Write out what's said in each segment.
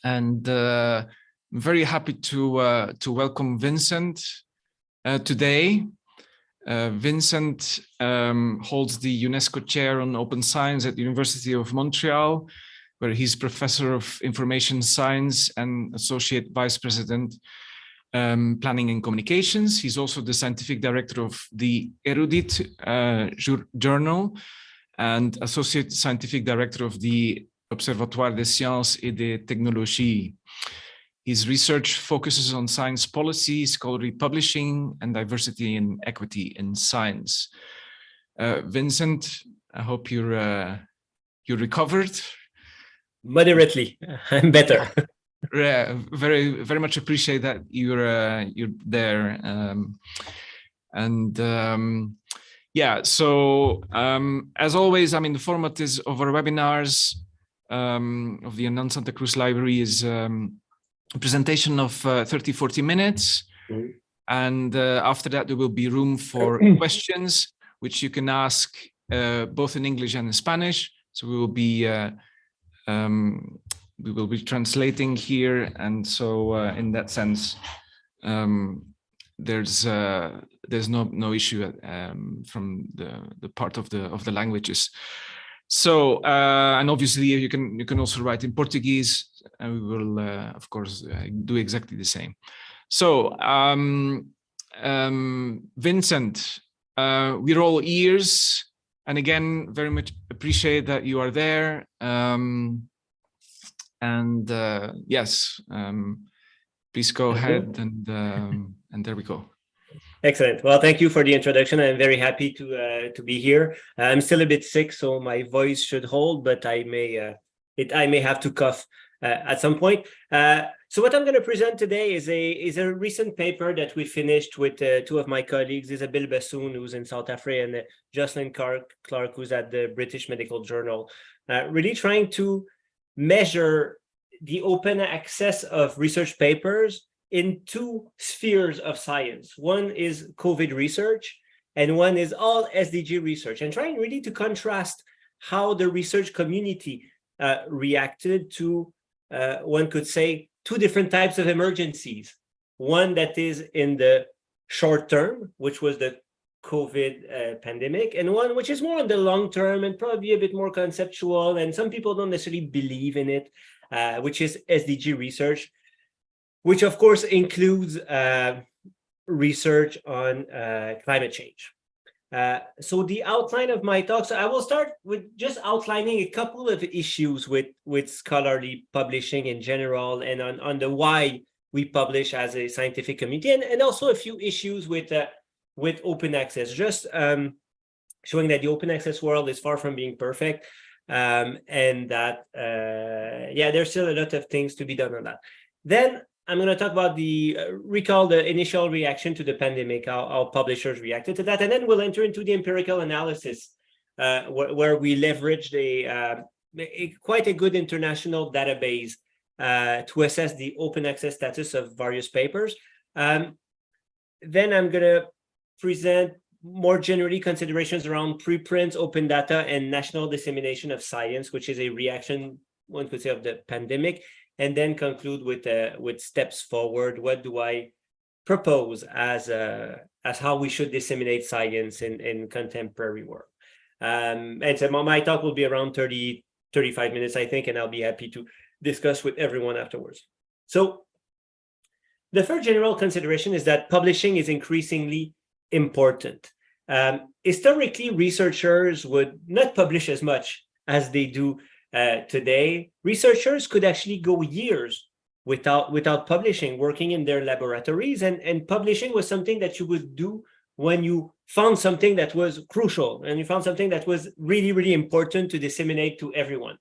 and I'm very happy to welcome Vincent today. Vincent holds the UNESCO Chair on Open Science at the University of Montreal, where he's Professor of Information Science and Associate Vice President Planning and Communications. He's also the Scientific Director of the Erudite Journal and Associate Scientific Director of the Observatoire des Sciences et des Technologies. His research focuses on science policy, scholarly publishing, and diversity and equity in science. Vincent, I hope you're recovered. Moderately, I'm better. Yeah, very much appreciate that you're there. Yeah, so as always, I mean, the format is of our webinars of the Anand Santa Cruz Library is a presentation of 30-40 minutes. Mm-hmm. And after that, there will be room for questions, which you can ask both in English and in Spanish. So we will be translating here, and so in that sense, there's no issue from the part of the languages. So and obviously you can also write in Portuguese, and we will of course do exactly the same. So Vincent, we're all ears, and again very much appreciate that you are there. Yes, please go ahead, and there we go. Excellent. Well, thank you for the introduction. I'm very happy to be here. I'm still a bit sick, so my voice should hold, but I may have to cough at some point. So what I'm going to present today is a recent paper that we finished with two of my colleagues, Isabelle Bassoon, who's in South Africa, and Jocelyn Clark, who's at the British Medical Journal, really trying to measure the open access of research papers in two spheres of science. One is COVID research, and one is all SDG research, and trying really to contrast how the research community reacted to, one could say, two different types of emergencies. One that is in the short term, which was the COVID pandemic, and one which is more on the long term and probably a bit more conceptual, and some people don't necessarily believe in it, which is SDG research, which of course includes research on climate change. So the outline of my talk, so I will start with just outlining a couple of issues with scholarly publishing in general, and on the why we publish as a scientific community, and also a few issues with open access, just showing that the open access world is far from being perfect, and that there's still a lot of things to be done on that. Then I'm going to talk about recall the initial reaction to the pandemic, how publishers reacted to that, and then we'll enter into the empirical analysis, where we leveraged quite a good international database to assess the open access status of various papers. Then I'm going to present more generally considerations around preprints, open data, and national dissemination of science, which is a reaction, one could say, of the pandemic, and then conclude with steps forward. What do I propose as how we should disseminate science in contemporary world? And so my talk will be around 35 minutes, I think, and I'll be happy to discuss with everyone afterwards. So the first general consideration is that publishing is increasingly important. Historically, researchers would not publish as much as they do today. Researchers could actually go years without publishing, working in their laboratories, and publishing was something that you would do when you found something that was crucial and you found something that was really, really important to disseminate to everyone.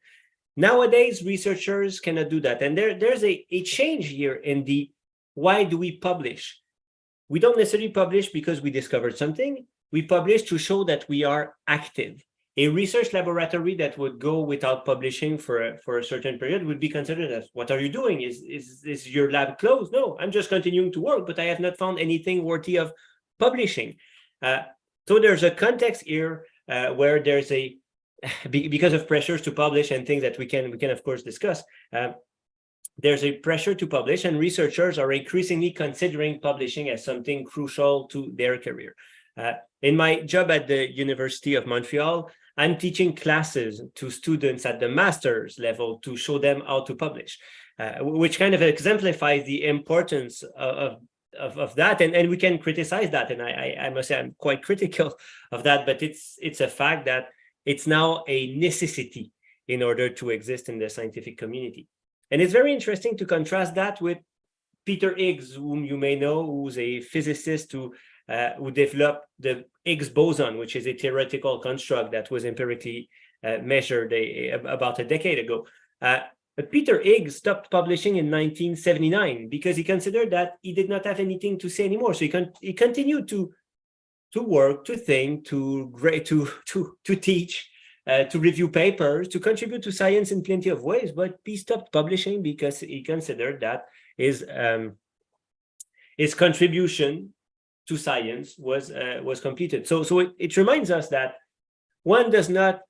Nowadays, researchers cannot do that, and there's a change here in the why do we publish? We don't necessarily publish because we discovered something. We publish to show that we are active. A research laboratory that would go without publishing for a certain period would be considered as, what are you doing? Is your lab closed? No, I'm just continuing to work, but I have not found anything worthy of publishing. So there's a context here where there's because of pressures to publish and things that we can of course discuss. there's a pressure to publish, and researchers are increasingly considering publishing as something crucial to their career. In my job at the University of Montreal, I'm teaching classes to students at the master's level to show them how to publish, which kind of exemplifies the importance of that. And we can criticize that. And I must say I'm quite critical of that, but it's a fact that it's now a necessity in order to exist in the scientific community. And it's very interesting to contrast that with Peter Higgs, whom you may know, who's a physicist who developed the Higgs boson, which is a theoretical construct that was empirically measured about a decade ago. But Peter Higgs stopped publishing in 1979 because he considered that he did not have anything to say anymore. So he continued to work, to think, to teach, to review papers, to contribute to science in plenty of ways, but he stopped publishing because he considered that his contribution to science was completed. So it reminds us that one does not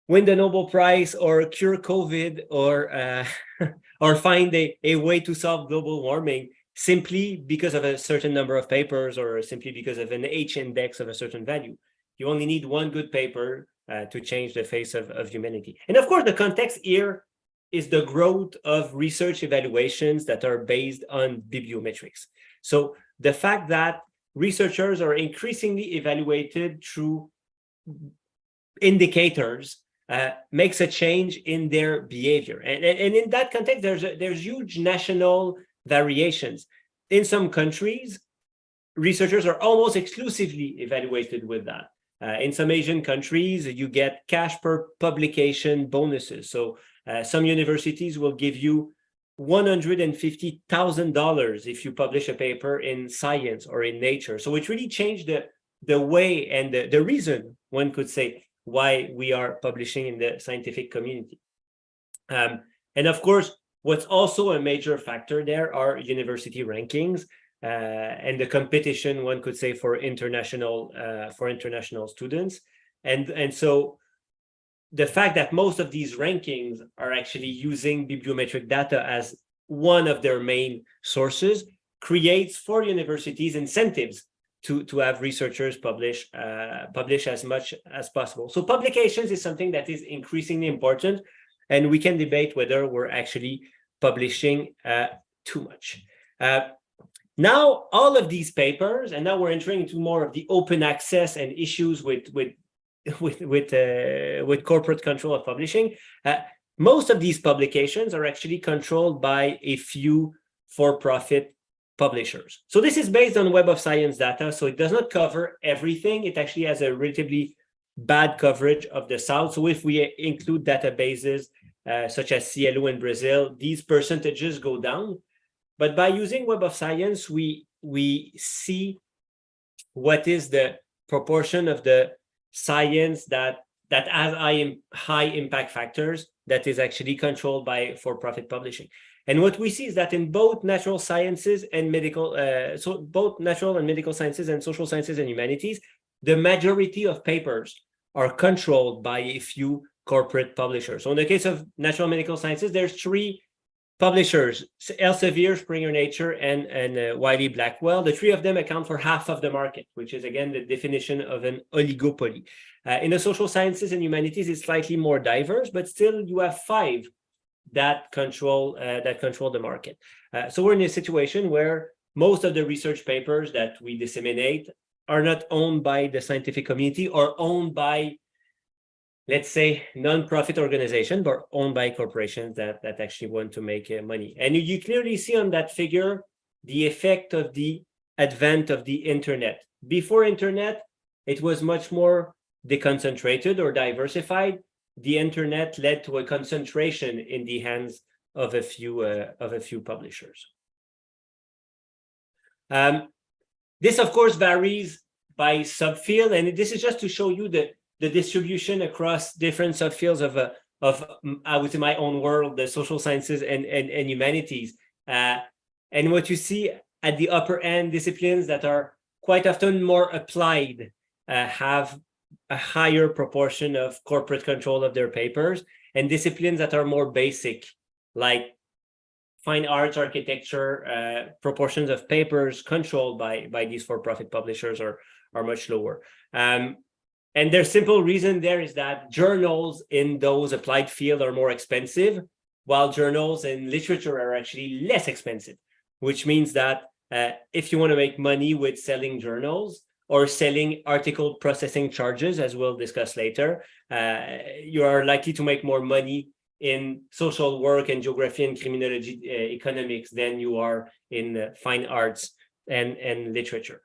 win the Nobel Prize or cure COVID or find a way to solve global warming simply because of a certain number of papers or simply because of an H index of a certain value. You only need one good paper to change the face of humanity. And of course, the context here is the growth of research evaluations that are based on bibliometrics. So the fact that researchers are increasingly evaluated through indicators makes a change in their behavior. And in that context, there's huge national variations. In some countries, researchers are almost exclusively evaluated with that. In some Asian countries, you get cash per publication bonuses. So some universities will give you $150,000 if you publish a paper in Science or in Nature. So it really changed the way and the reason, one could say, why we are publishing in the scientific community. And of course, what's also a major factor there are university rankings and the competition, one could say, for international students. And so the fact that most of these rankings are actually using bibliometric data as one of their main sources creates for universities incentives to have researchers publish as much as possible. So publications is something that is increasingly important, and we can debate whether we're actually publishing too much. Now, all of these papers, and now we're entering into more of the open access and issues with corporate control of publishing. Most of these publications are actually controlled by a few for-profit publishers. So this is based on Web of Science data, so it does not cover everything. It actually has a relatively bad coverage of the South. So if we include databases such as Cielo in Brazil, these percentages go down. But by using Web of Science, we see what is the proportion of the science that has high impact factors that is actually controlled by for-profit publishing. And what we see is that in both natural sciences and both natural and medical sciences and social sciences and humanities, the majority of papers are controlled by a few corporate publishers. So in the case of natural medical sciences, there's three publishers: Elsevier, Springer Nature, and Wiley-Blackwell. The three of them account for half of the market, which is again the definition of an oligopoly. In the social sciences and humanities, it's slightly more diverse, but still you have five that control the market. So we're in a situation where most of the research papers that we disseminate are not owned by the scientific community or owned by, let's say, non-profit organizations, but owned by corporations that actually want to make money. And you clearly see on that figure the effect of the advent of the internet. Before internet, it was much more deconcentrated or diversified. The internet led to a concentration in the hands of a few publishers. This, of course, varies by subfield, and this is just to show you the distribution across different subfields of I would say my own world, the social sciences and humanities. And what you see at the upper end, disciplines that are quite often more applied have a higher proportion of corporate control of their papers, and disciplines that are more basic, like fine arts, architecture, proportions of papers controlled by these for-profit publishers are much lower. And their simple reason there is that journals in those applied fields are more expensive, while journals in literature are actually less expensive, which means that if you want to make money with selling journals or selling article processing charges, as we'll discuss later, you are likely to make more money in social work and geography and criminology economics than you are in fine arts and literature.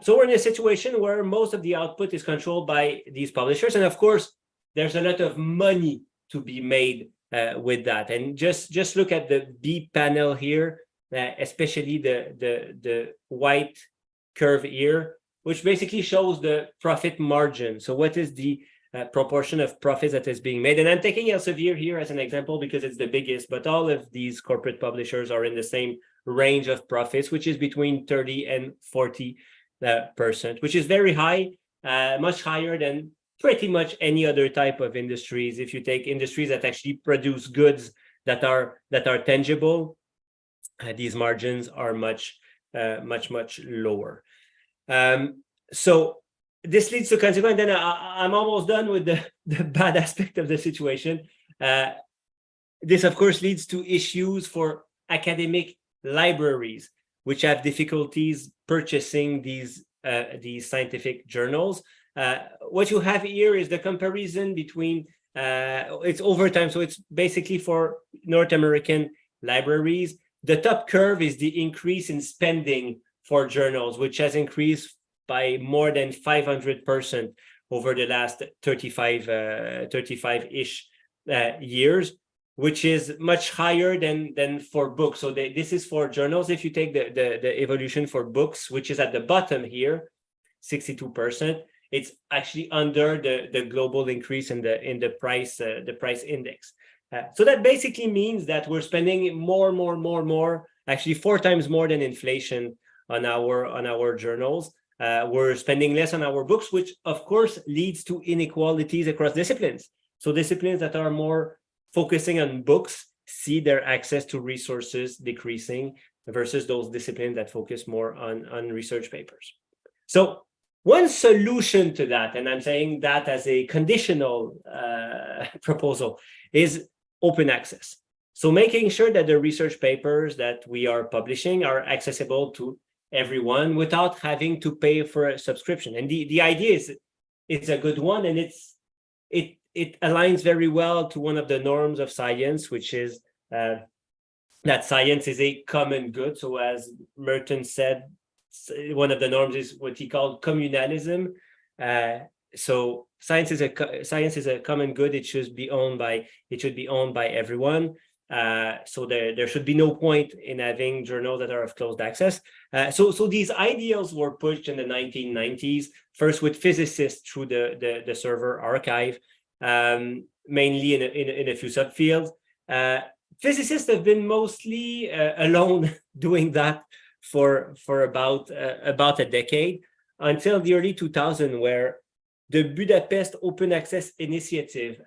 So we're in a situation where most of the output is controlled by these publishers. And of course, there's a lot of money to be made with that. And just look at the B panel here, especially the white curve here, which basically shows the profit margin. So what is the proportion of profits that is being made? And I'm taking Elsevier here as an example because it's the biggest, but all of these corporate publishers are in the same range of profits, which is between 30 and 40%, which is very high, much higher than pretty much any other type of industries. If you take industries that actually produce goods that are tangible, these margins are much lower. So this leads to consequence. Then I'm almost done with the bad aspect of the situation. This, of course, leads to issues for academic libraries, which have difficulties purchasing these scientific journals. What you have here is the comparison between, it's over time. So it's basically for North American libraries. The top curve is the increase in spending for journals, which has increased by more than 500% over the last 35-ish years, which is much higher than for books. So this is for journals. If you take the evolution for books, which is at the bottom here, 62%, it's actually under the global increase in the price index. So that basically means that we're spending more, actually 4 times more than inflation on our journals. We're spending less on our books, which of course leads to inequalities across disciplines. So disciplines that are more focusing on books see their access to resources decreasing versus those disciplines that focus more on research papers. So one solution to that, and I'm saying that as a conditional proposal, is open access. So making sure that the research papers that we are publishing are accessible to everyone without having to pay for a subscription. And the idea is it's a good one, and it aligns very well to one of the norms of science, which is that science is a common good. So as Merton said, one of the norms is what he called communalism. So science is a common good. It should be owned by everyone. So there should be no point in having journals that are of closed access. So these ideals were pushed in the 1990s, first with physicists through the server archive, mainly in a few subfields. Physicists have been mostly alone doing that for about a decade, until the early 2000s, where the Budapest Open Access Initiative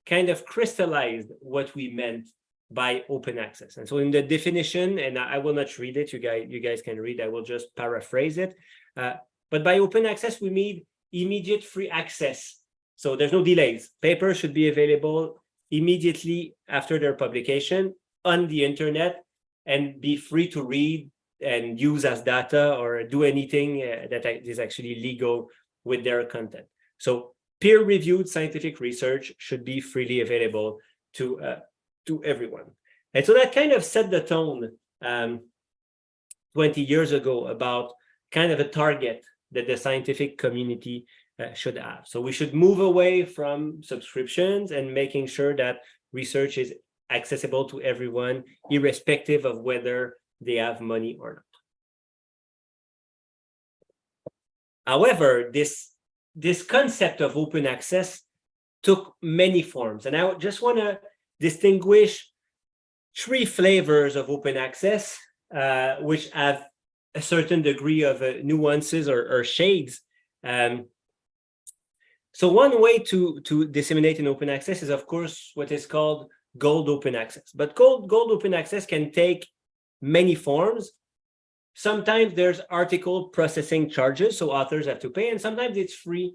kind of crystallized what we meant by open access. And so in the definition, and I will not read it, you guys can read, I will just paraphrase it. But by open access, we mean immediate free access. So there's no delays. Papers should be available immediately after their publication on the internet and be free to read and use as data or do anything that is actually legal with their content. So peer-reviewed scientific research should be freely available to everyone. And so that kind of set the tone 20 years ago about kind of a target that the scientific community should have. So we should move away from subscriptions and making sure that research is accessible to everyone, irrespective of whether they have money or not. However, this concept of open access took many forms. And I just want to distinguish 3 flavors of open access, which have a certain degree of nuances or shades. So one way to disseminate in open access is, of course, what is called gold open access. But gold open access can take many forms. Sometimes there's article processing charges, so authors have to pay, and sometimes it's free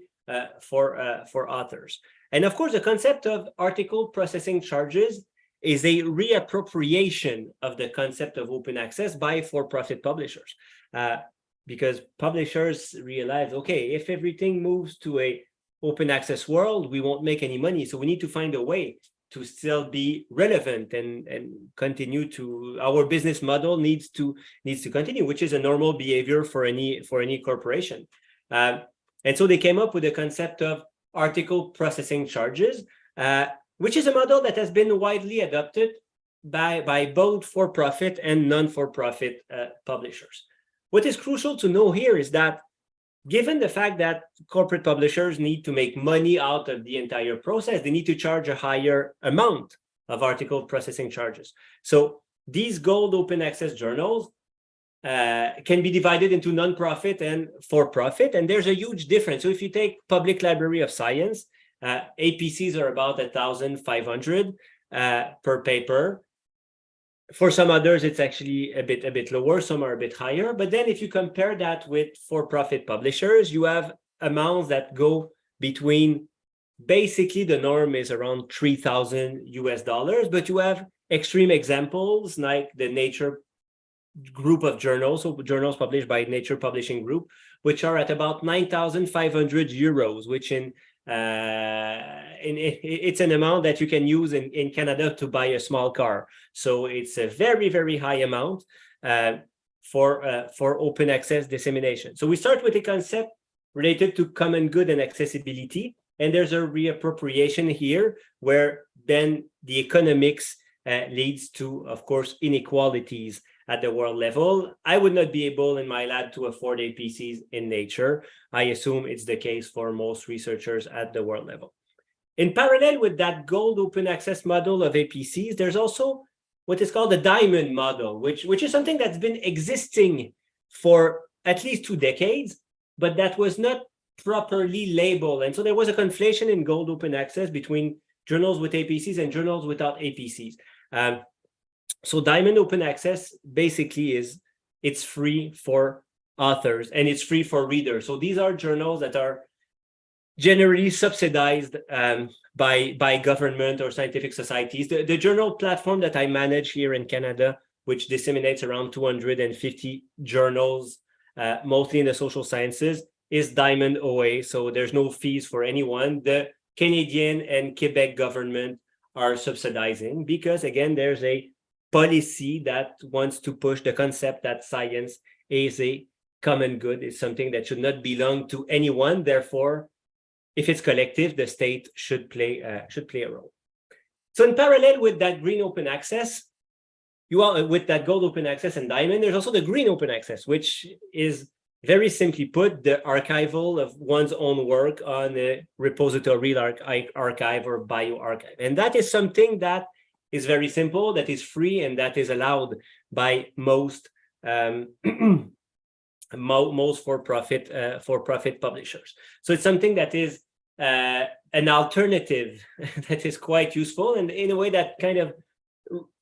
for authors. And of course, the concept of article processing charges is a reappropriation of the concept of open access by for-profit publishers. Because publishers realize, okay, if everything moves to a open access world, we won't make any money. So we need to find a way to still be relevant and continue to, our business model needs to continue, which is a normal behavior for any corporation. And so they came up with the concept of article processing charges, which is a model that has been widely adopted by both for-profit and non-for-profit publishers. What is crucial to know here is that given the fact that corporate publishers need to make money out of the entire process, they need to charge a higher amount of article processing charges. So these gold open access journals can be divided into non-profit and for-profit, and there's a huge difference. So if you take Public Library of Science, APCs are about 1,500 per paper. For some others, it's actually a bit lower. Some are a bit higher. But then if you compare that with for-profit publishers, you have amounts that go between, basically the norm is around $3,000, but you have extreme examples like the Nature group of journals, so journals published by Nature Publishing Group, which are at about 9,500 euros, which it's an amount that you can use in Canada to buy a small car. So it's a very, very high amount for open access dissemination. So we start with a concept related to common good and accessibility. And there's a reappropriation here where then the economics leads to, of course, inequalities at the world level. I would not be able in my lab to afford APCs in Nature. I assume it's the case for most researchers at the world level. In parallel with that gold open access model of APCs, there's also what is called the diamond model, which is something that's been existing for at least 2 decades, but that was not properly labeled. And so there was a conflation in gold open access between journals with APCs and journals without APCs. So Diamond Open Access basically it's free for authors and it's free for readers. So these are journals that are generally subsidized by government or scientific societies. The journal platform that I manage here in Canada, which disseminates around 250 journals, mostly in the social sciences, is Diamond OA. So there's no fees for anyone. The Canadian and Quebec government are subsidizing because, again, there's a policy that wants to push the concept that science is a common good, is something that should not belong to anyone. Therefore, if it's collective, the state should play a role. So in parallel with that green open access, with that gold open access and diamond, there's also the green open access, which is very simply put, the archival of one's own work on a repository archive or bioarchive. And that is something that is very simple, that is free, and that is allowed by most for-profit publishers. So it's something that is an alternative that is quite useful, and in a way that kind of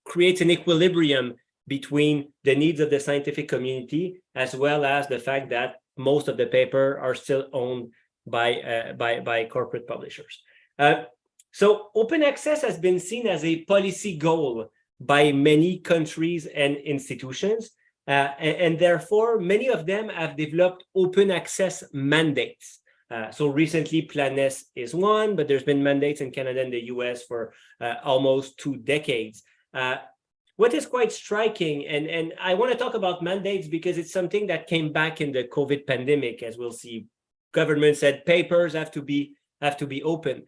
creates an equilibrium between the needs of the scientific community as well as the fact that most of the paper are still owned by corporate publishers. So open access has been seen as a policy goal by many countries and institutions, and therefore many of them have developed open access mandates. So recently Planes is one, but there's been mandates in Canada and the US for almost 2 decades. What is quite striking, and I want to talk about mandates because it's something that came back in the COVID pandemic, as we'll see. Government said papers have to be open.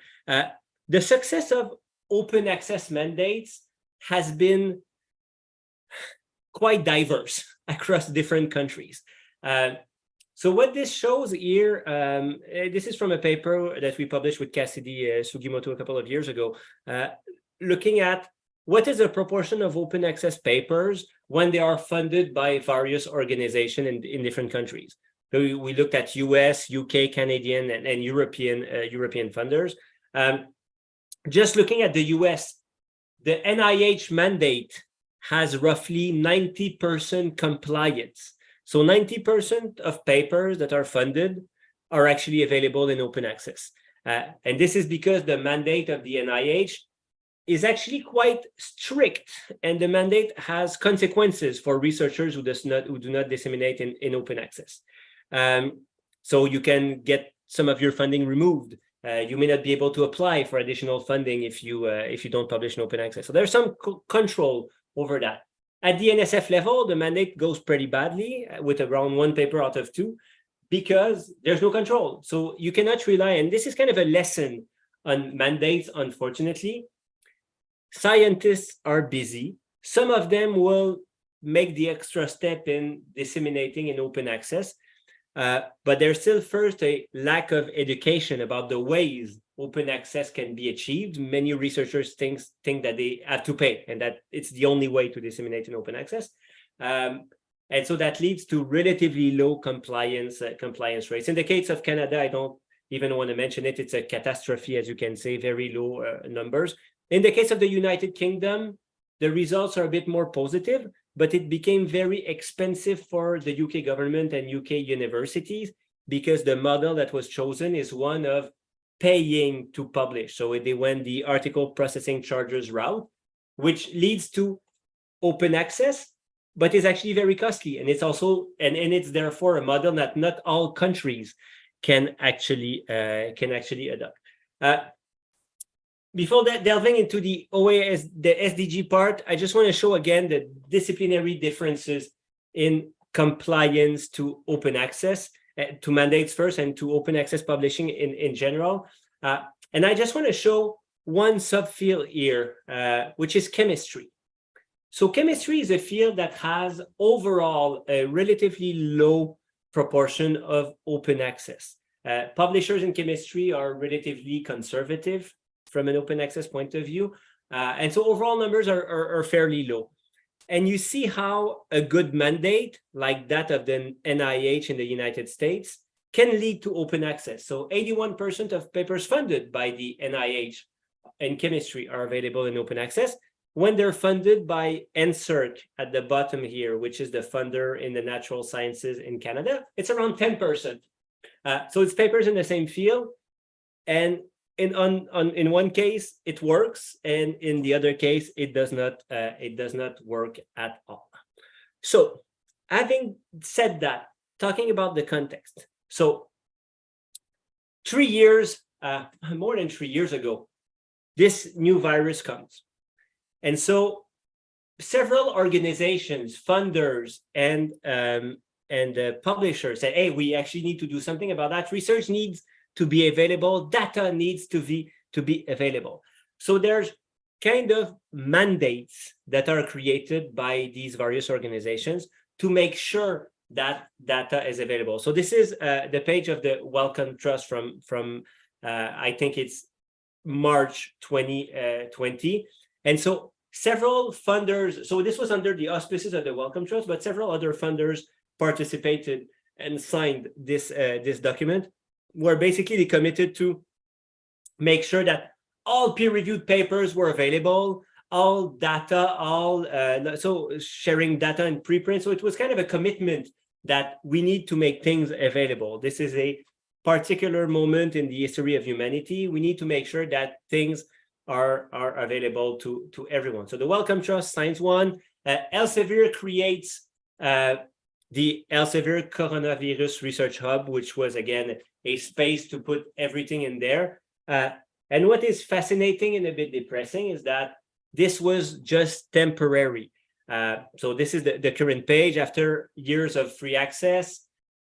The success of open access mandates has been quite diverse across different countries. So what this shows here, this is from a paper that we published with Cassidy Sugimoto a couple of years ago, looking at what is the proportion of open access papers when they are funded by various organizations in different countries. So we looked at US, UK, Canadian, and European funders. Just looking at the US, the NIH mandate has roughly 90% compliance. So 90% of papers that are funded are actually available in open access. And this is because the mandate of the NIH is actually quite strict, and the mandate has consequences for researchers who do not disseminate in open access. So you can get some of your funding removed. You may not be able to apply for additional funding if you don't publish in open access. So there's some control over that. At the NSF level, the mandate goes pretty badly with around 1 paper out of 2 because there's no control. So you cannot rely, and this is kind of a lesson on mandates, unfortunately. Scientists are busy. Some of them will make the extra step in disseminating in open access, but there's still first a lack of education about the ways open access can be achieved. Many researchers think that they have to pay and that it's the only way to disseminate in open access. And so that leads to relatively low compliance rates. In the case of Canada, I don't even want to mention it. It's a catastrophe, as you can say, very low numbers. In the case of the United Kingdom, the results are a bit more positive, but it became very expensive for the UK government and UK universities because the model that was chosen is one of paying to publish. So they went the article processing charges route, which leads to open access, but is actually very costly. And it's also, and it's therefore a model that not all countries can actually adopt. Before that, delving into the OAS, the SDG part, I just want to show again the disciplinary differences in compliance to open access, to mandates first, and to open access publishing in general. And I just want to show one subfield here, which is chemistry. So chemistry is a field that has overall a relatively low proportion of open access. Publishers in chemistry are relatively conservative from an open access point of view. And so overall numbers are fairly low. And you see how a good mandate like that of the NIH in the United States can lead to open access. So 81% of papers funded by the NIH in chemistry are available in open access. When they're funded by NSERC at the bottom here, which is the funder in the natural sciences in Canada, it's around 10%. So it's papers in the same field. And in one case, it works. And in the other case, it does not work at all. So having said that, talking about the context. So 3 years, more than 3 years ago, this new virus comes. And so several organizations, funders, and publishers said, hey, we actually need to do something about that. Research needs to be available. Data needs to be available. So there's kind of mandates that are created by these various organizations to make sure that data is available. So this is the page of the Wellcome Trust from I think it's March 2020. And so several funders, so this was under the auspices of the Wellcome Trust, but several other funders participated and signed this document, where basically they committed to make sure that all peer-reviewed papers were available, all data, so sharing data in preprint. So it was kind of a commitment that we need to make things available. This is a particular moment in the history of humanity. We need to make sure that things are available to everyone. So the Wellcome Trust signs one. Elsevier creates the Elsevier Coronavirus Research Hub, which was, again, a space to put everything in there. And what is fascinating and a bit depressing is that this was just temporary. So this is the current page. After years of free access,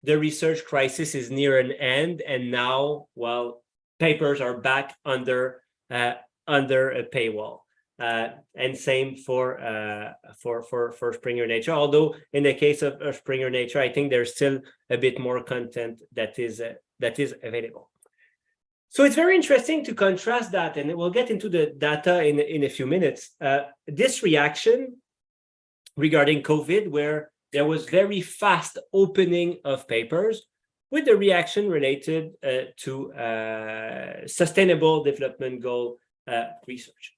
the research crisis is near an end. And now, well, papers are back under a paywall. And same for Springer Nature. Although in the case of Springer Nature, I think there's still a bit more content that is available. So it's very interesting to contrast that, and we'll get into the data in a few minutes. This reaction regarding COVID, where there was very fast opening of papers, with the reaction related to Sustainable Development Goal research.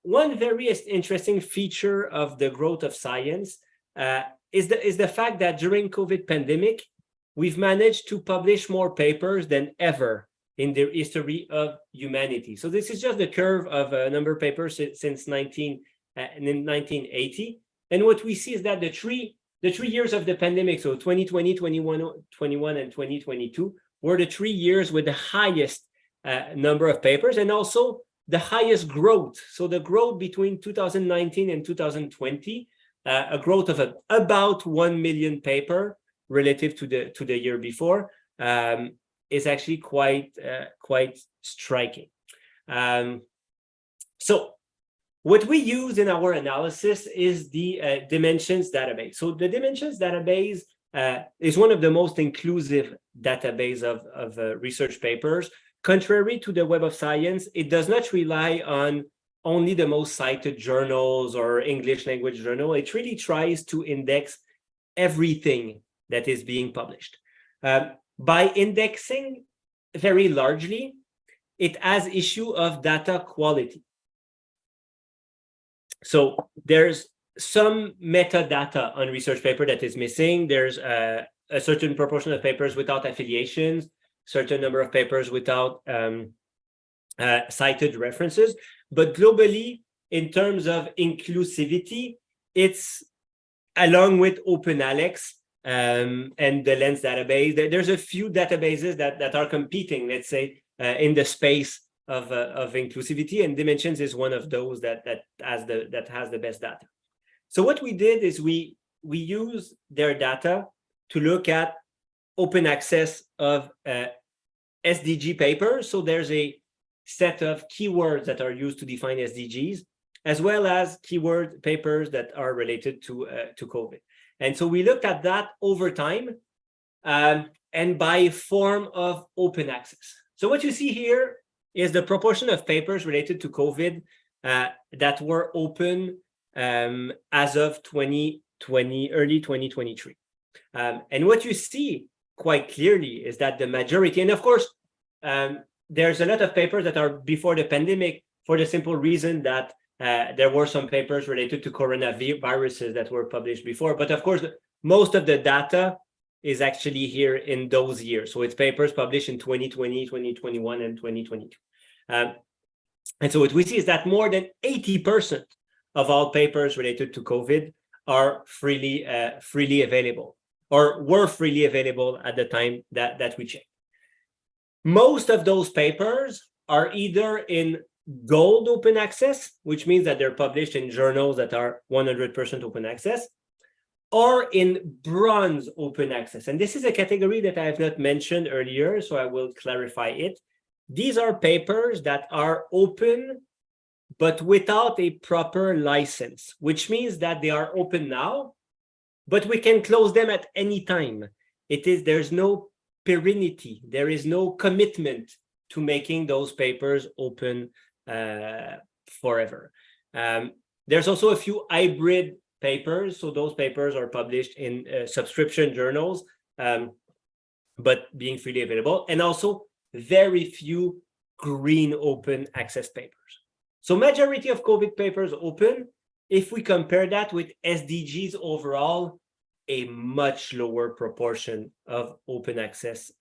one very interesting feature of the growth of science is the fact that during COVID pandemic, we've managed to publish more papers than ever in the history of humanity. So this is just the curve of a number of papers since 1980. And what we see is that the three years of the pandemic, so 2020, 21, and 2022, were the 3 years with the highest number of papers and also the highest growth. So the growth between 2019 and 2020, a growth of about 1 million paper relative to the year before, is actually quite striking. So what we use in our analysis is the Dimensions database. So the Dimensions database is one of the most inclusive database of research papers. Contrary to the Web of Science, it does not rely on only the most cited journals or English language journal. It really tries to index everything that is being published. By indexing very largely, it has issue of data quality. So there's some metadata on research paper that is missing. There's a certain proportion of papers without affiliations, certain number of papers without cited references. But globally, in terms of inclusivity, it's along with OpenAlex and the Lens database. There's a few databases that are competing, let's say, in the space of inclusivity, and Dimensions is one of those that has the best data. So what we did is we use their data to look at open access of SDG papers. So there's a set of keywords that are used to define SDGs, as well as keyword papers that are related to COVID. And so we looked at that over time and by form of open access. So what you see here is the proportion of papers related to COVID that were open as of 2020, early 2023. And what you see quite clearly is that the majority, and of course, there's a lot of papers that are before the pandemic for the simple reason that there were some papers related to coronaviruses that were published before. But of course, most of the data is actually here in those years. So it's papers published in 2020, 2021, and 2022. And so what we see is that more than 80% of all papers related to COVID are freely available, or were freely available at the time that we checked. Most of those papers are either in gold open access, which means that they're published in journals that are 100% open access, or in bronze open access. And this is a category that I have not mentioned earlier, so I will clarify it. These are papers that are open, but without a proper license, which means that they are open now, but we can close them at any time. There's no perennity, there is no commitment to making those papers open forever. There's also a few hybrid papers, so those papers are published in subscription journals, but being freely available, and also very few green open access papers. So majority of COVID papers open. If we compare that with SDGs overall, a much lower proportion of open access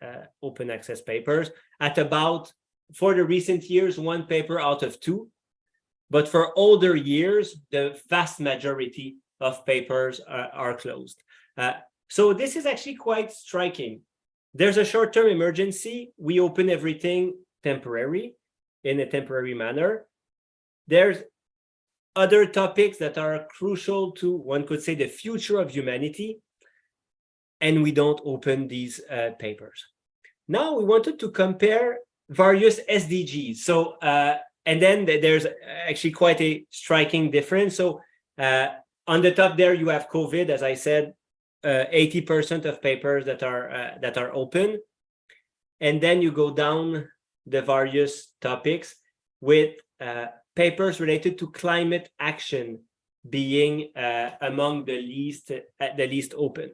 papers at about, for the recent years, 1 paper out of 2. But for older years, the vast majority of papers are closed. So this is actually quite striking. There's a short-term emergency. We open everything temporary, in a temporary manner. There's other topics that are crucial to, one could say, the future of humanity, and we don't open these papers. Now we wanted to compare various SDGs. So, and then there's actually quite a striking difference. So on the top there, you have COVID, as I said, 80% of papers that are open. And then you go down the various topics with papers related to climate action being among the least open.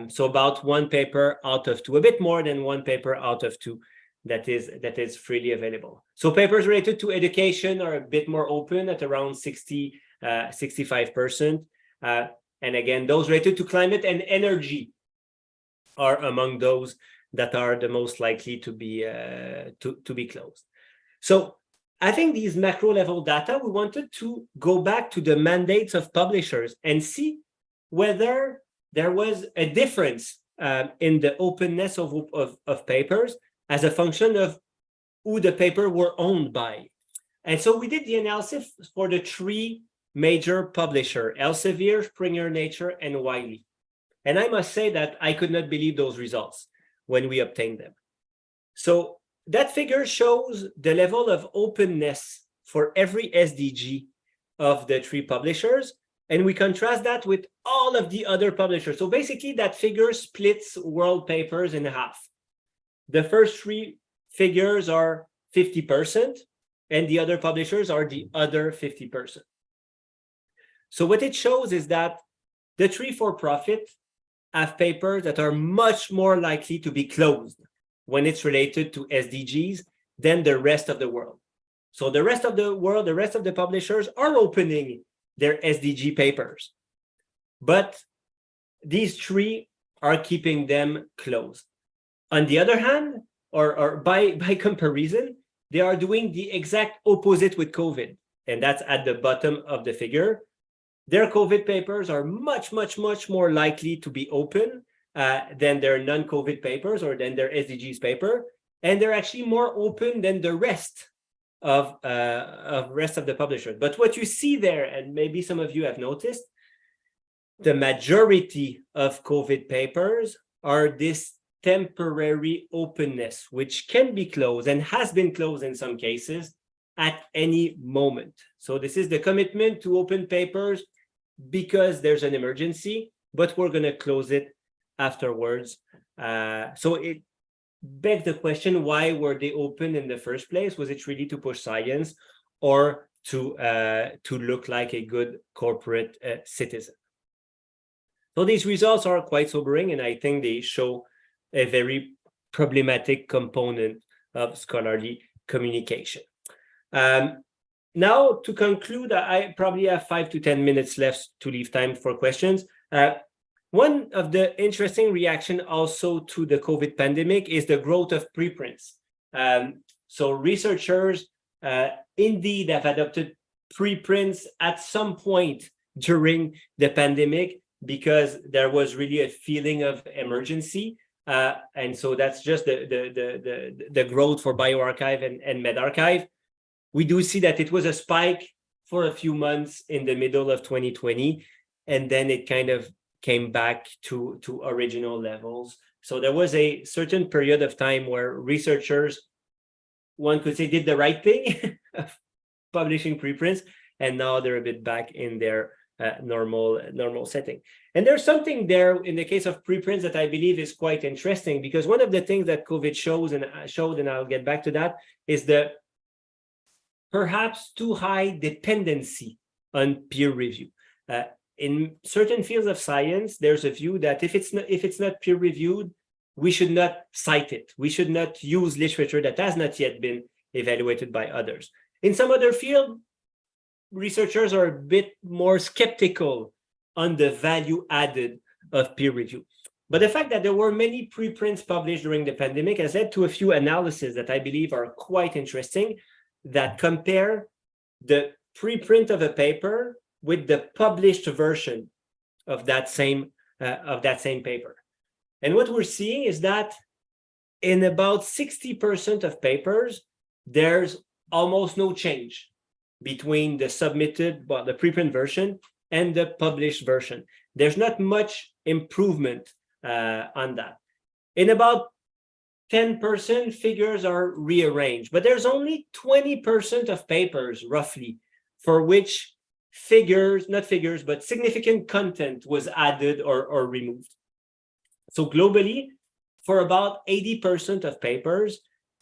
So about 1 paper out of 2, a bit more than 1 paper out of 2 that is freely available. So papers related to education are a bit more open at around 65%. And again, those related to climate and energy are among those that are the most likely to be closed. So I think these macro level data, we wanted to go back to the mandates of publishers and see whether there was a difference in the openness of papers as a function of who the paper were owned by. And so we did the analysis for the three major publishers, Elsevier, Springer Nature, and Wiley. And I must say that I could not believe those results when we obtained them. So that figure shows the level of openness for every SDG of the three publishers, and we contrast that with all of the other publishers. So basically that figure splits world papers in half. The first three figures are 50%, and the other publishers are the other 50%. So what it shows is that the three for-profit have papers that are much more likely to be closed when it's related to SDGs than the rest of the world. So the rest of the world, the rest of the publishers are opening their SDG papers, but these three are keeping them closed. On the other hand, or by comparison, they are doing the exact opposite with COVID, and that's at the bottom of the figure. Their COVID papers are much more likely to be open than their non-COVID papers or than their SDGs paper, and they're actually more open than the rest of the publishers. But what you see there, and maybe some of you have noticed, the majority of COVID papers are this temporary openness, which can be closed and has been closed in some cases at any moment. So this is the commitment to open papers because there's an emergency, but we're going to close it afterwards. So it begs the question, why were they open in the first place? Was it really to push science or to look like a good corporate citizen? So these results are quite sobering, and I think they show a very problematic component of scholarly communication. Now, to conclude, I probably have 5 to 10 minutes left to leave time for questions. One of the interesting reaction also to the COVID pandemic is the growth of preprints. So researchers indeed have adopted preprints at some point during the pandemic because there was really a feeling of emergency. And so that's just the growth for bioRxiv and medRxiv. We do see that it was a spike for a few months in the middle of 2020, and then it kind of came back to original levels. So there was a certain period of time where researchers, one could say, did the right thing of publishing preprints, and now they're a bit back in their normal setting. And there's something there in the case of preprints that I believe is quite interesting, because one of the things that COVID showed, and I'll get back to that, is the perhaps too high dependency on peer review. In certain fields of science, there's a view that if it's not peer reviewed, we should not cite it. We should not use literature that has not yet been evaluated by others. In some other field, researchers are a bit more skeptical on the value added of peer review. But the fact that there were many preprints published during the pandemic has led to a few analyses that I believe are quite interesting, that compare the preprint of a paper with the published version of that same paper. And what we're seeing is that in about 60% of papers, there's almost no change between the submitted, the preprint version and the published version. There's not much improvement on that. In about 10%, figures are rearranged, but there's only 20% of papers, roughly, for which significant content was added or removed. So globally, for about 80% of papers,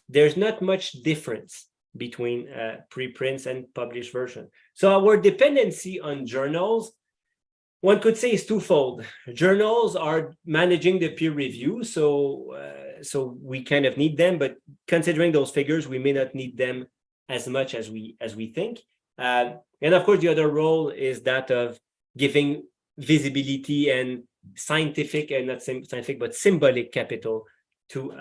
there's not much difference between preprints and published version. So our dependency on journals one could say is twofold. Journals are managing the peer review, so we kind of need them, but considering those figures, we may not need them as much as we think. And of course, the other role is that of giving visibility and scientific, and not scientific, but symbolic capital to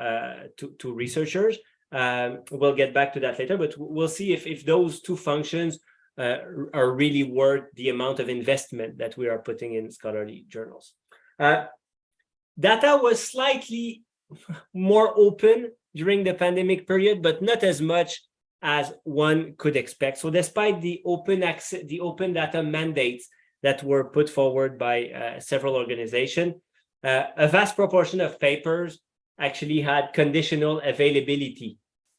researchers. We'll get back to that later, but we'll see if those two functions are really worth the amount of investment that we are putting in scholarly journals. Data was slightly more open during the pandemic period, but not as much as one could expect. So despite the open access, the open data mandates that were put forward by several organizations, a vast proportion of papers actually had conditional availability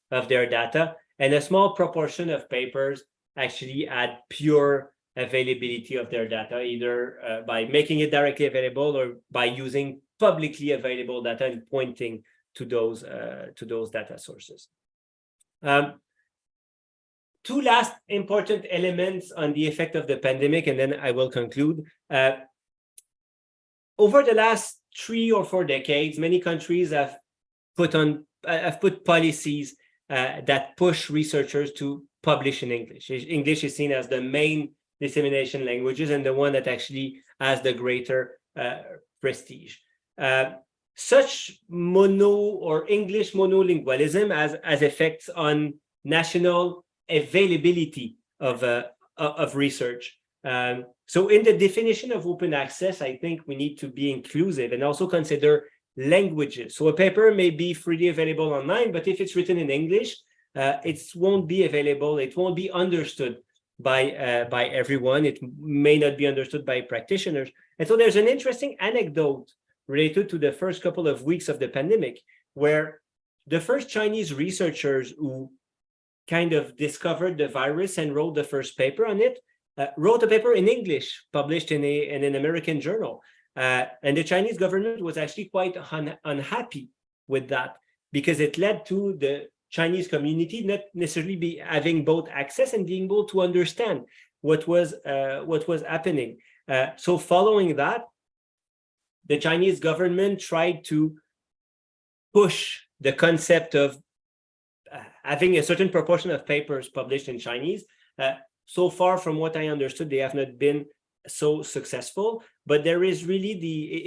of their data, and a small proportion of papers actually had pure availability of their data, either by making it directly available or by using publicly available data and pointing to those data sources. Two last important elements on the effect of the pandemic, and then I will conclude. Over the last 3 or 4 decades, many countries have put policies that push researchers to publish in English. English is seen as the main dissemination languages and the one that actually has the greater prestige. Such mono or English monolingualism has effects on national availability of research. So in the definition of open access, I think we need to be inclusive and also consider languages. So a paper may be freely available online, but if it's written in English, it won't be available. It won't be understood by everyone. It may not be understood by practitioners. And so there's an interesting anecdote related to the first couple of weeks of the pandemic, where the first Chinese researchers who kind of discovered the virus and wrote the first paper on it, wrote a paper in English, published in an American journal. And the Chinese government was actually quite unhappy with that, because it led to the Chinese community not necessarily be having both access and being able to understand what was happening. So following that, the Chinese government tried to push the concept of having a certain proportion of papers published in Chinese. So far, from what I understood, they have not been so successful, but there is really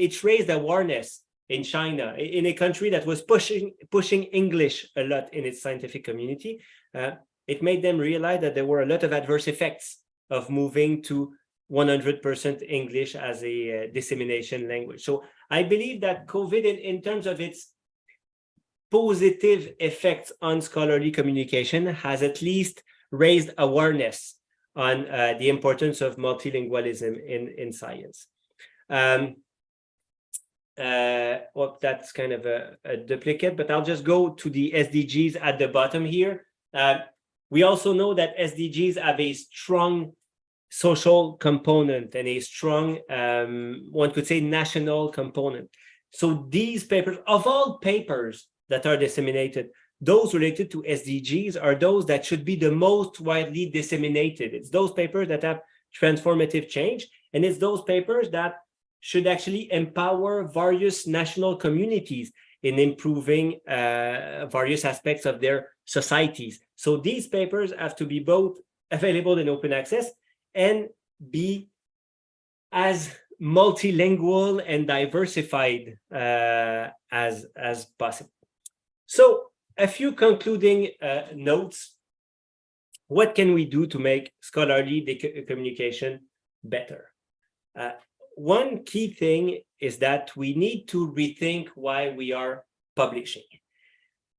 it's raised awareness in China, in a country that was pushing English a lot in its scientific community. It made them realize that there were a lot of adverse effects of moving to 100% English as a dissemination language. So I believe that COVID, in terms of its positive effects on scholarly communication, has at least raised awareness on the importance of multilingualism in science. Well, that's kind of a duplicate, but I'll just go to the SDGs at the bottom here. We also know that SDGs have a strong social component and a strong, one could say, national component. So these papers, of all papers that are disseminated, those related to SDGs are those that should be the most widely disseminated. It's those papers that have transformative change, and it's those papers that should actually empower various national communities in improving various aspects of their societies. So these papers have to be both available in open access and be as multilingual and diversified as possible. So a few concluding notes. What can we do to make scholarly communication better? One key thing is that we need to rethink why we are publishing.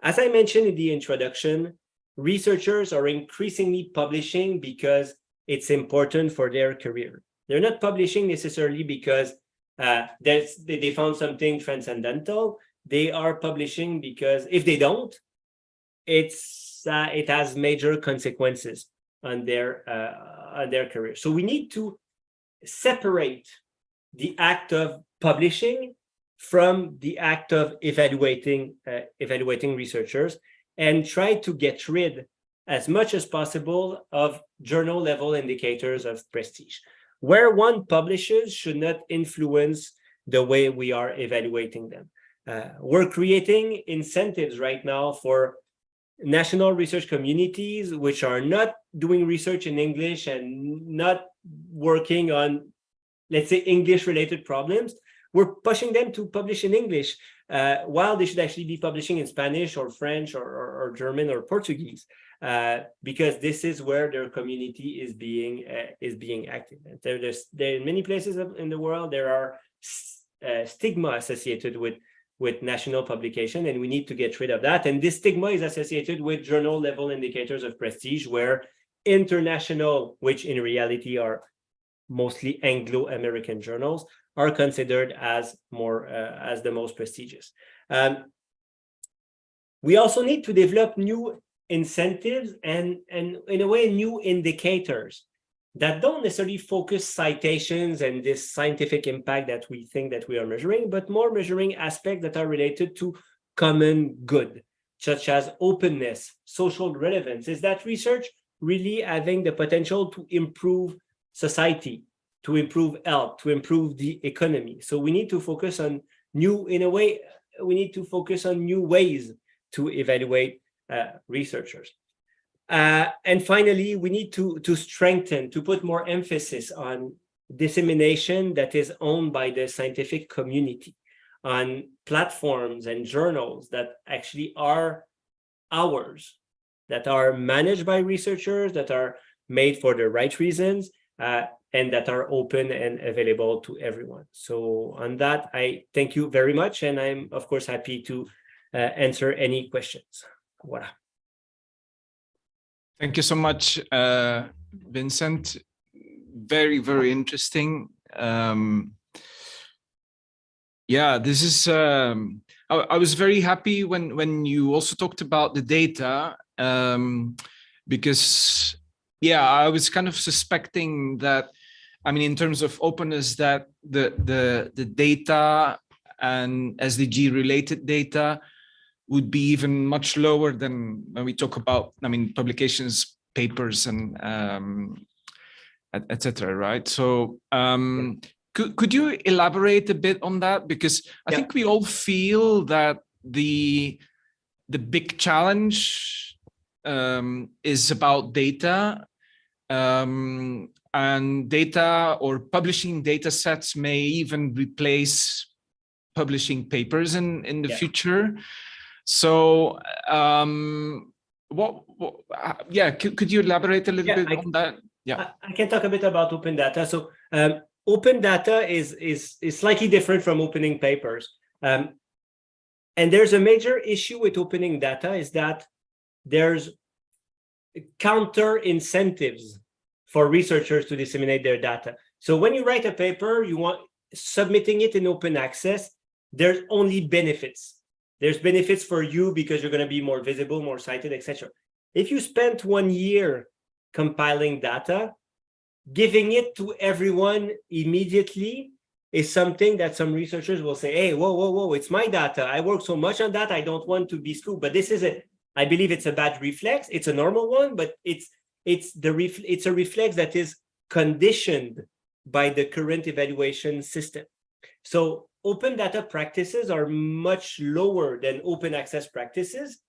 As I mentioned in the introduction, researchers are increasingly publishing because it's important for their career. They're not publishing necessarily because they found something transcendental. They are publishing because if they don't, it has major consequences on their career. So we need to separate the act of publishing from the act of evaluating researchers, and try to get rid as much as possible of journal level indicators of prestige. where one publishes should not influence the way we are evaluating them. We're creating incentives right now for national research communities which are not doing research in English and not working on, let's say, English-related problems. We're pushing them to publish in English, while they should actually be publishing in Spanish or French or German or Portuguese, because this is where their community is being active. And there in many places in the world, there are stigma associated with national publication, and we need to get rid of that. And this stigma is associated with journal level indicators of prestige, where international, which in reality are mostly Anglo-American journals, are considered as the most prestigious. We also need to develop new incentives and in a way new indicators that don't necessarily focus citations and this scientific impact that we think that we are measuring, but more measuring aspects that are related to common good, such as openness, social relevance. Is that research really having the potential to improve society, to improve health, to improve the economy? So we need to focus on new ways to evaluate researchers. And finally, we need to strengthen, to put more emphasis on dissemination that is owned by the scientific community, on platforms and journals that actually are ours, that are managed by researchers, that are made for the right reasons, and that are open and available to everyone. So on that, I thank you very much. And I'm, of course, happy to answer any questions. Voilà. Thank you so much, Vincent. Very, very interesting. Yeah, this is, I was very happy when you also talked about the data, because, yeah, I was kind of suspecting that, I mean, in terms of openness, that the data and SDG related data would be even much lower than when we talk about, I mean, publications, papers, and etc. Right? So could you elaborate a bit on that? Because I think we all feel that the big challenge is about data, and data or publishing data sets may even replace publishing papers in the future. So, could you elaborate a little bit on that? Yeah, I can talk a bit about open data. So, open data is slightly different from opening papers, and there's a major issue with opening data is that there's counter incentives for researchers to disseminate their data. So, when you write a paper, you want submitting it in open access. There's only benefits. There's benefits for you because you're going to be more visible, more cited, etc. If you spent 1 year compiling data, giving it to everyone immediately is something that some researchers will say, hey, whoa, it's my data. I work so much on that. I don't want to be screwed. But this is I believe it's a bad reflex. It's a normal one, but it's a reflex that is conditioned by the current evaluation system. So open data practices are much lower than open access practices.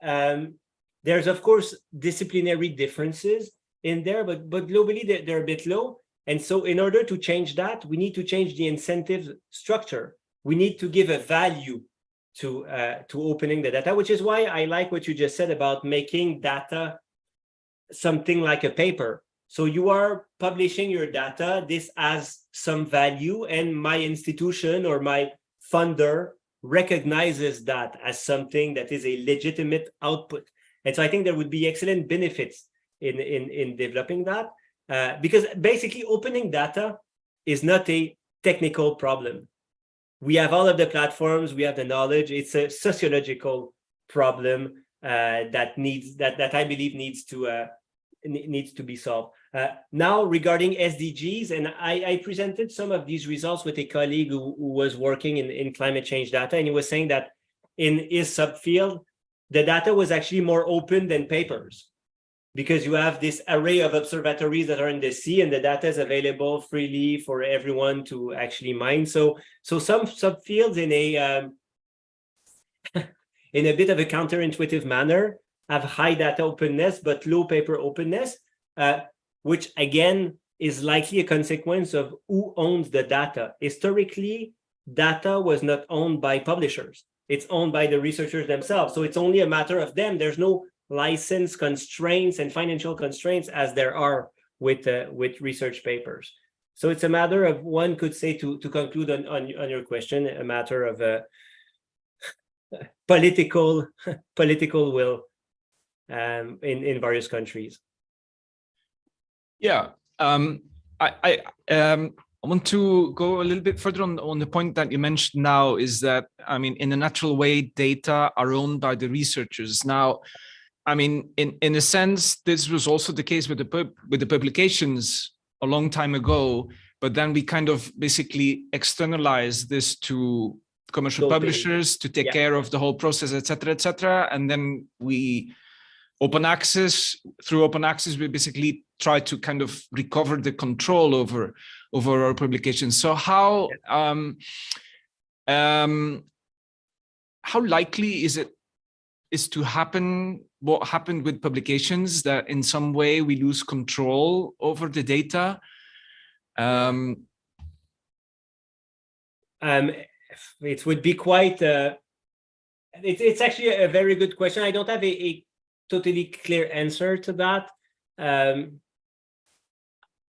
There's, of course, disciplinary differences in there, but globally, they're a bit low. And so in order to change that, we need to change the incentive structure. We need to give a value to opening the data, which is why I like what you just said about making data something like a paper. So you are publishing your data, this has some value, and my institution or my funder recognizes that as something that is a legitimate output. And so I think there would be excellent benefits in developing that, because basically opening data is not a technical problem. We have all of the platforms, we have the knowledge. It's a sociological problem that I believe needs to be solved. Now, regarding SDGs, and I presented some of these results with a colleague who was working in climate change data, and he was saying that in his subfield, the data was actually more open than papers. because you have this array of observatories that are in the sea, and the data is available freely for everyone to actually mine. So some subfields in a in a bit of a counterintuitive manner have high data openness but low paper openness, which again is likely a consequence of who owns the data. Historically, data was not owned by publishers. It's owned by the researchers themselves. So it's only a matter of them. There's no license constraints and financial constraints as there are with research papers. So it's a matter of, one could say, to conclude on your question, a matter of political will in various countries. Yeah, I want to go a little bit further on the point that you mentioned now, is that, I mean, in a natural way, data are owned by the researchers. Now, I mean, in a sense, this was also the case with the publications a long time ago, but then we kind of basically externalized this to commercial publishers to take care of the whole process, et cetera, and then we through open access, we basically try to kind of recover the control over our publications. So how likely is to happen what happened with publications, that in some way we lose control over the data? It would be quite it's actually a very good question. I don't have a totally clear answer to that.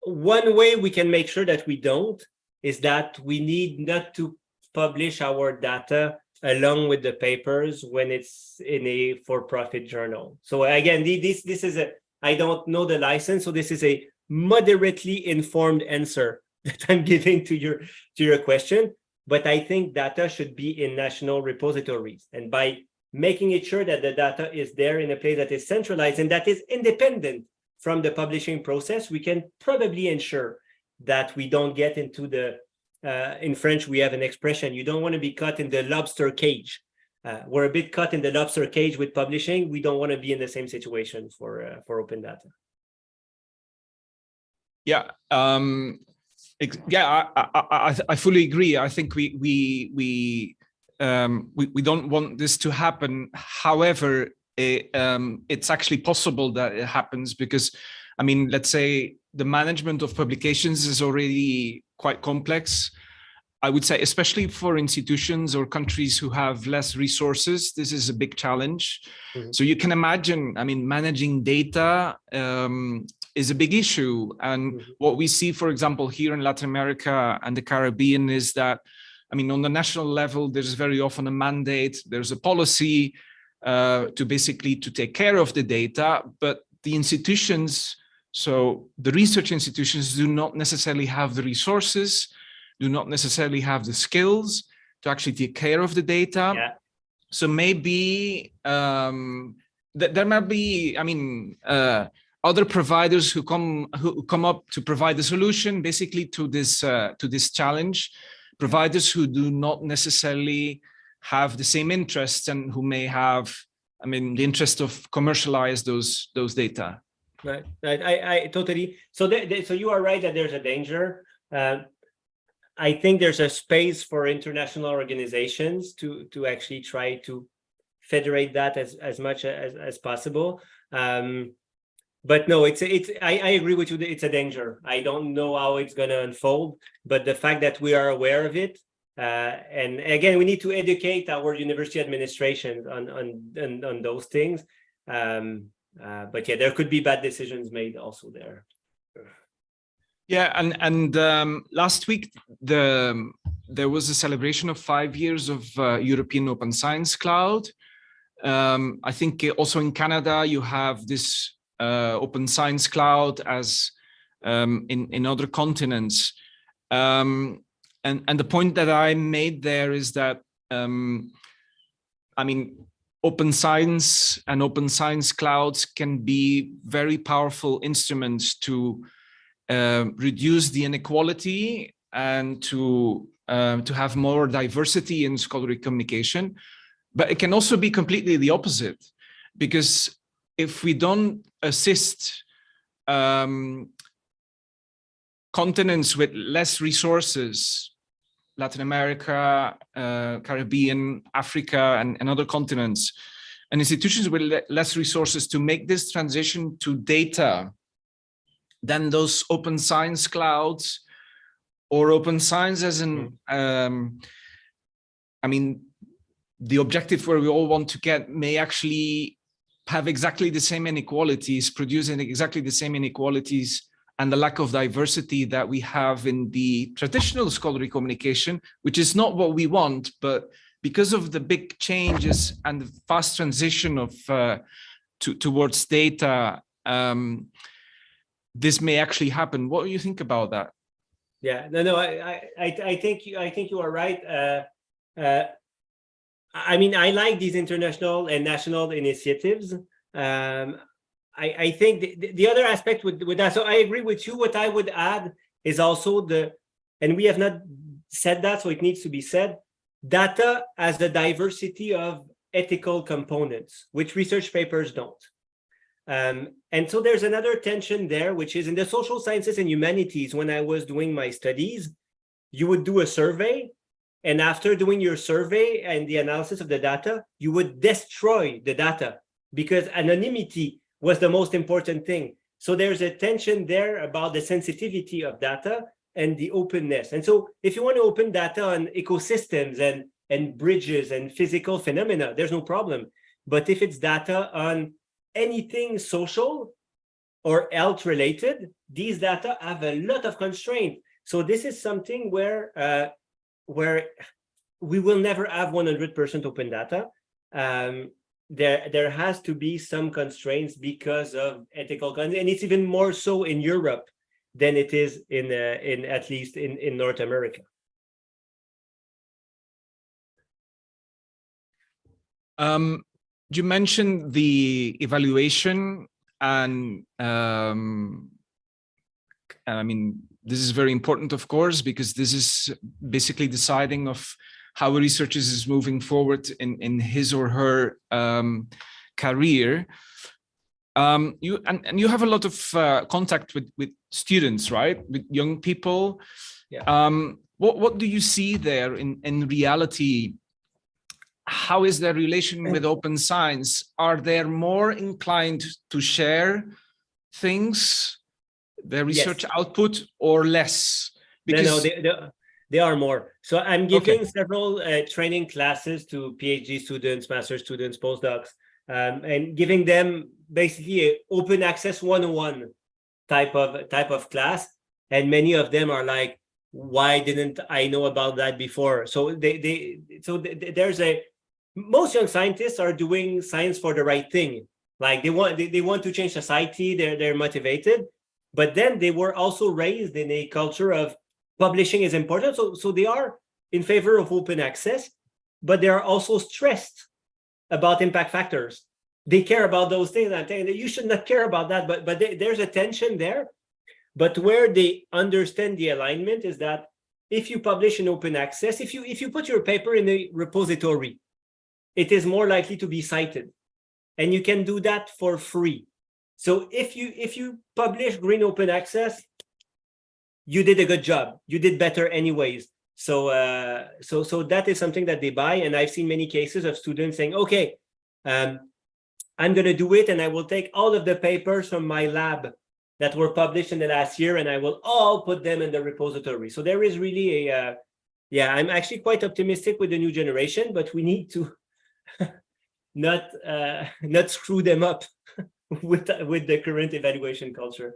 One way we can make sure that we don't is that we need not to publish our data along with the papers when it's in a for-profit journal. So again, this is I don't know the license, so this is a moderately informed answer that I'm giving to your question. But I think data should be in national repositories, and by making it sure that the data is there in a place that is centralized and that is independent from the publishing process, we can probably ensure that we don't get into the, in French, we have an expression, you don't want to be caught in the lobster cage. We're a bit caught in the lobster cage with publishing. We don't want to be in the same situation for open data. Yeah. I fully agree. I think we don't want this to happen. However, it's actually possible that it happens because, I mean, let's say the management of publications is already quite complex. I would say, especially for institutions or countries who have less resources, this is a big challenge. Mm-hmm. So you can imagine, I mean, managing data is a big issue. And mm-hmm. what we see, for example, here in Latin America and the Caribbean is that, I mean, on the national level, there's very often a mandate, there's a policy to basically to take care of the data, but the institutions, so the research institutions do not necessarily have the resources, do not necessarily have the skills to actually take care of the data. Yeah. So maybe there might be, I mean, other providers who come up to provide a solution basically to this challenge. Providers who do not necessarily have the same interests and who may have, I mean, the interest of commercialize those data. Right. I totally. So so you are right that there's a danger. I think there's a space for international organizations to actually try to federate that as much as possible. But no, I agree with you that it's a danger. I don't know how it's going to unfold, but the fact that we are aware of it, and again, we need to educate our university administrations on those things. But yeah, there could be bad decisions made also there. Yeah, and last week there was a celebration of 5 years of European Open Science Cloud. I think also in Canada you have this Open Science Cloud as in other continents. And the point that I made there is that I mean, open science and open science clouds can be very powerful instruments to reduce the inequality and to have more diversity in scholarly communication. But it can also be completely the opposite, because if we don't assist continents with less resources, Latin America, Caribbean, Africa, and other continents, and institutions with less resources to make this transition to data, then those open science clouds or open science as an, I mean, the objective where we all want to get may actually have exactly the same inequalities, producing exactly the same inequalities and the lack of diversity that we have in the traditional scholarly communication, which is not what we want, but because of the big changes and the fast transition of towards data, this may actually happen. What do you think about that? Yeah, no, I think you are right. I mean, I like these international and national initiatives. I think the other aspect with that, so I agree with you. What I would add is also and we have not said that, so it needs to be said, data as a diversity of ethical components, which research papers don't. And so there's another tension there, which is in the social sciences and humanities. When I was doing my studies, you would do a survey, and after doing your survey and the analysis of the data, you would destroy the data because anonymity was the most important thing. So there's a tension there about the sensitivity of data and the openness. And so if you want to open data on ecosystems and bridges and physical phenomena, there's no problem. But if it's data on anything social or health related, these data have a lot of constraint. So this is something where we will never have 100% open data. There has to be some constraints because of ethical constraints, and it's even more so in Europe than it is in at least in North America. You mentioned the evaluation, and I mean, this is very important, of course, because this is basically deciding of how a researcher is moving forward in his or her career. You have a lot of contact with students, right? With young people. Yeah. What do you see there in reality? How is their relation with open science? Are they more inclined to share things, their research output, or less? Because no, they are more. So I'm giving several training classes to PhD students, master's students, postdocs, and giving them basically an open access 101 type of class. And many of them are like, why didn't I know about that before? So there's most young scientists are doing science for the right thing. Like they want to change society. They're motivated, but then they were also raised in a culture of publishing is important. So they are in favor of open access, but they are also stressed about impact factors. They care about those things. I'm saying that you should not care about that, but there's a tension there. But where they understand the alignment is that if you publish in open access, if you put your paper in a repository, it is more likely to be cited, and you can do that for free. So if you publish green open access, you did a good job. You did better anyways. So that is something that they buy, and I've seen many cases of students saying, "Okay, I'm going to do it, and I will take all of the papers from my lab that were published in the last year, and I will all put them in the repository." So there is really I'm actually quite optimistic with the new generation, but we need to not screw them up with the current evaluation culture.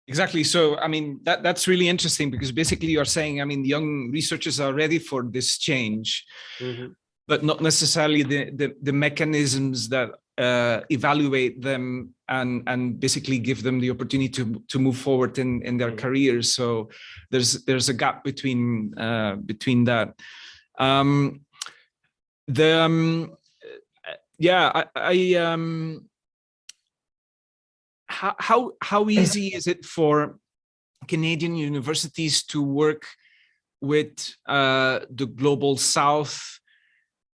Exactly. So, I mean, that's really interesting, because basically you're saying, I mean, the young researchers are ready for this change, but not necessarily the mechanisms that evaluate them and basically give them the opportunity to move forward in their careers. So there's a gap between that. How easy is it for Canadian universities to work with the global South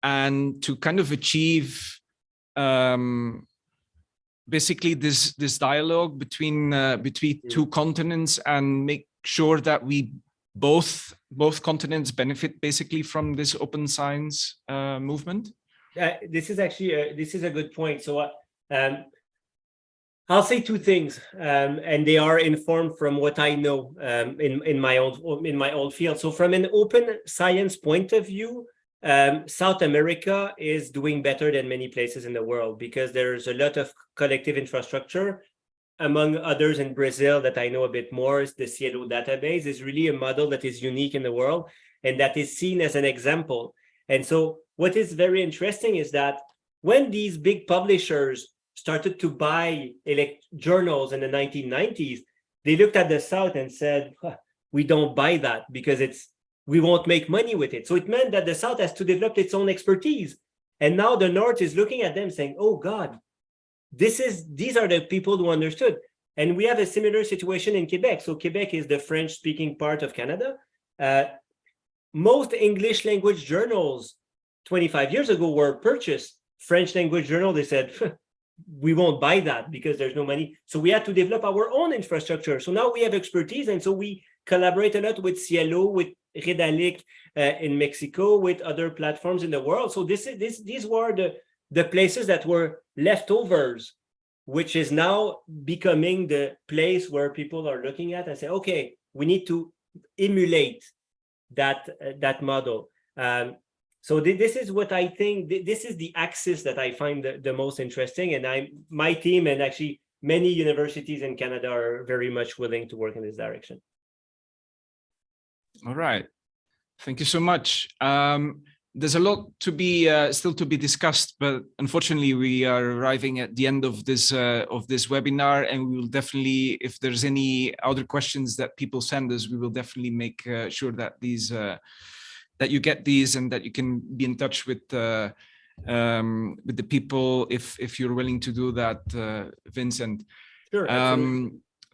and to kind of achieve basically this dialogue between two continents and make sure that we both continents benefit basically from this open science movement? This is actually this is a good point. So I'll say two things, and they are informed from what I know in my old field. So from an open science point of view, South America is doing better than many places in the world because there's a lot of collective infrastructure. Among others, in Brazil, that I know a bit more, is the Cielo database is really a model that is unique in the world and that is seen as an example. And so what is very interesting is that when these big publishers started to buy journals in the 1990s, they looked at the South and said, we don't buy that because we won't make money with it. So it meant that the South has to develop its own expertise. And now the North is looking at them saying, oh God, these are the people who understood. And we have a similar situation in Quebec. So Quebec is the French-speaking part of Canada. Most English language journals 25 years ago were purchased. French language journal, they said, we won't buy that because there's no money. So we had to develop our own infrastructure. So now we have expertise. And so we collaborate a lot with Cielo, with Redalic in Mexico, with other platforms in the world. So these were the places that were leftovers, which is now becoming the place where people are looking at and say, okay, we need to emulate that model. So this is what I think, this is the axis that I find the most interesting. And my team and actually many universities in Canada are very much willing to work in this direction. All right. Thank you so much. There's a lot to be still to be discussed, but unfortunately we are arriving at the end of this webinar, and we will definitely, if there's any other questions that people send us, we will definitely make sure that these that you get these and that you can be in touch with the people if you're willing to do that, Vincent. Sure.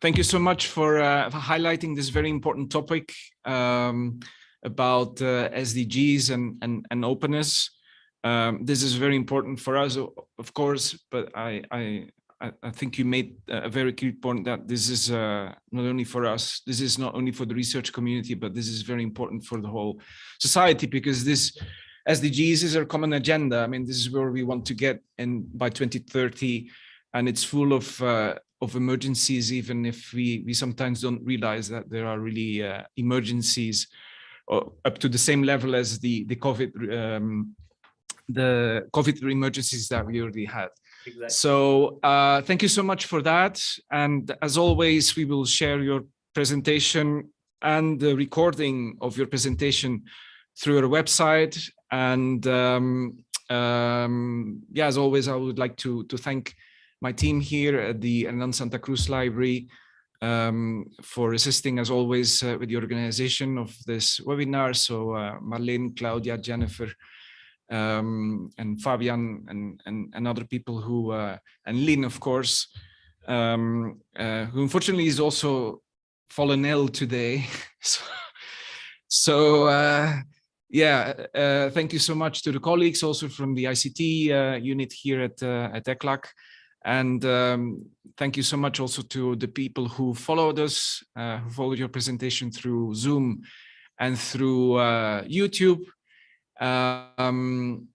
Thank you so much for highlighting this very important topic about SDGs and openness. This is very important for us, of course, but I think you made a very key point that this is not only for us, this is not only for the research community, but this is very important for the whole society, because this SDGs is our common agenda. I mean, this is where we want to get in by 2030, and it's full of emergencies, even if we sometimes don't realize that there are really emergencies up to the same level as the COVID emergencies that we already had. Exactly. So thank you so much for that. And as always, we will share your presentation and the recording of your presentation through our website. And yeah, as always, I would like to thank my team here at the Hernan Santa Cruz Library for assisting, as always, with the organization of this webinar. So Marlene, Claudia, Jennifer, and Fabian and other people who, and Lynn, of course, who unfortunately is also fallen ill today. So yeah, thank you so much to the colleagues also from the ICT unit here at ECLAC. And thank you so much also to the people who followed us, who followed your presentation through Zoom and through YouTube. And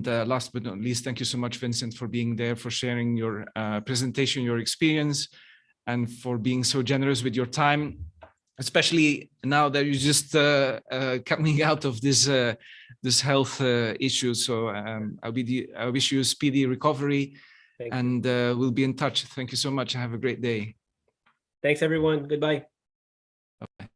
last but not least, thank you so much, Vincent, for being there, for sharing your presentation, your experience, and for being so generous with your time, especially now that you're just coming out of this health issue. So I wish you a speedy recovery. And we'll be in touch. Thank you so much. Have a great day. Thanks, everyone. Goodbye. Bye-bye.